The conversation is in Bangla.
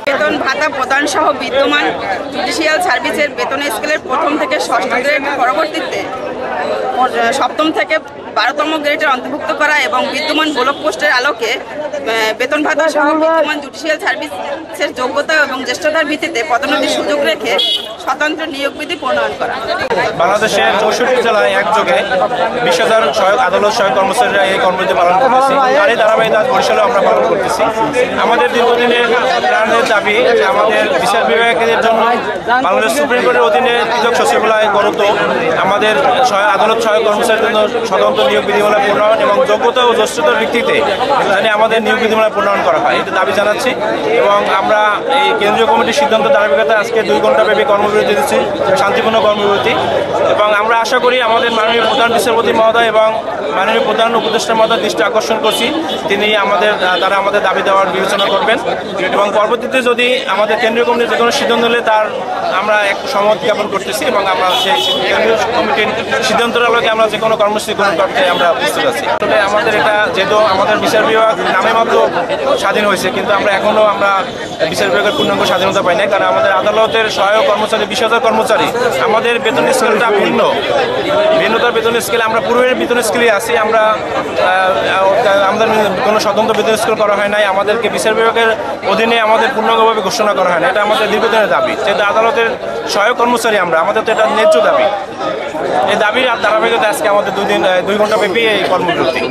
বেতন ভাতা প্রদান সহ বিদ্যমান জুডিশিয়াল সার্ভিসের বেতন স্কেলের প্রথম থেকে ষষ্ঠ গ্রেড পরবর্তীতে সপ্তম থেকে 12তম গ্রেডের অন্তর্ভুক্ত করা এবং বিদ্যমান ব্লক পোস্টের আলোকে বেতন ভাতা সহ বিদ্যমান জুডিশিয়াল সার্ভিসের যোগ্যতা এবং জ্যেষ্ঠতার ভিত্তিতে পদোন্নতির সুযোগ রেখে স্বতন্ত্র নিয়োগ বিধি প্রণয়ন করা। বাংলাদেশের 64 জেলায় একযোগে 20,000 সহায়ক আদালত সহায়ক কর্মচারীরা এই কর্মসূচি পালন করতেছে। আর এই ধারাবাহিকতা বরিশালেও আমরা পালন করতেছি। আমাদের দীর্ঘদিনের প্রাণের দাবি আমাদের বিচার বিভাগের জন্য বাংলাদেশ সুপ্রিম কোর্টের অধীনে পৃথক সচিবালয় গঠিত আমাদের আদালত সহায়ক কর্মচারীর জন্য স্বতন্ত্র নিয়োগ বিধিমালা প্রণয়ন এবং যোগ্যতা ও জ্যেষ্ঠতার ভিত্তিতে জানি আমাদের নিয়োগ বিধিমালা প্রণয়ন করা হয়, এটা দাবি জানাচ্ছি। এবং আমরা এই কেন্দ্রীয় কমিটির সিদ্ধান্ত ধারাবাহিকতা আজকে 2 ঘণ্টাব্যাপী কর্মবিরতি দিচ্ছি, শান্তিপূর্ণ কর্মবিরতি। এবং আমরা আশা করি আমাদের মাননীয় প্রধান বিচারপতি মহোদয় এবং মাননীয় প্রধান উপদেষ্টা মহোদয় দৃষ্টি আকর্ষণ করছি, তারা আমাদের দাবি দেওয়ার বিবেচনা করবেন এবং পরবর্তীতে যদি আমাদের কেন্দ্রীয় কমিটির যে কোনো সিদ্ধান্ত নিলে তার আমরা এক সম্মত জ্ঞাপন করতেছি এবং আমরা সেই কেন্দ্রীয় কমিটির সিদ্ধান্তের আলোকে আমরা যে কোনো কর্মসূচি গ্রহণ করতে আমরা প্রস্তুত আছি। আসলে আমাদের এটা যেহেতু আমাদের বিচার বিভাগ নামে মাত্র স্বাধীন হয়েছে, কিন্তু এখনও আমরা বিচার বিভাগের পূর্ণাঙ্গ স্বাধীনতা পাই নাই, কারণ আমাদের আদালতের সহায়ক কর্মচারী 20,000 কর্মচারী। আমাদের বেতন স্কেলটা ভিন্নতার বেতন স্কেলে আমরা পূর্বের বেতন স্কেলে আছি। আমাদের কোনো স্বতন্ত্র বেতন স্কেল করা হয় নাই, আমাদেরকে বিচার বিভাগের অধীনে আমাদের পূর্ণাঙ্গভাবে ঘোষণা করা হয় না। এটা আমাদের দীর্ঘদিনের দাবি, যেহেতু আদালতের সহায়ক কর্মচারী আমাদের তো এটা ন্যায্য দাবি। এই দাবির ধারাবাহিকতা আজকে আমাদের 2 ঘণ্টা ব্যাপী এই কর্মবিরতি।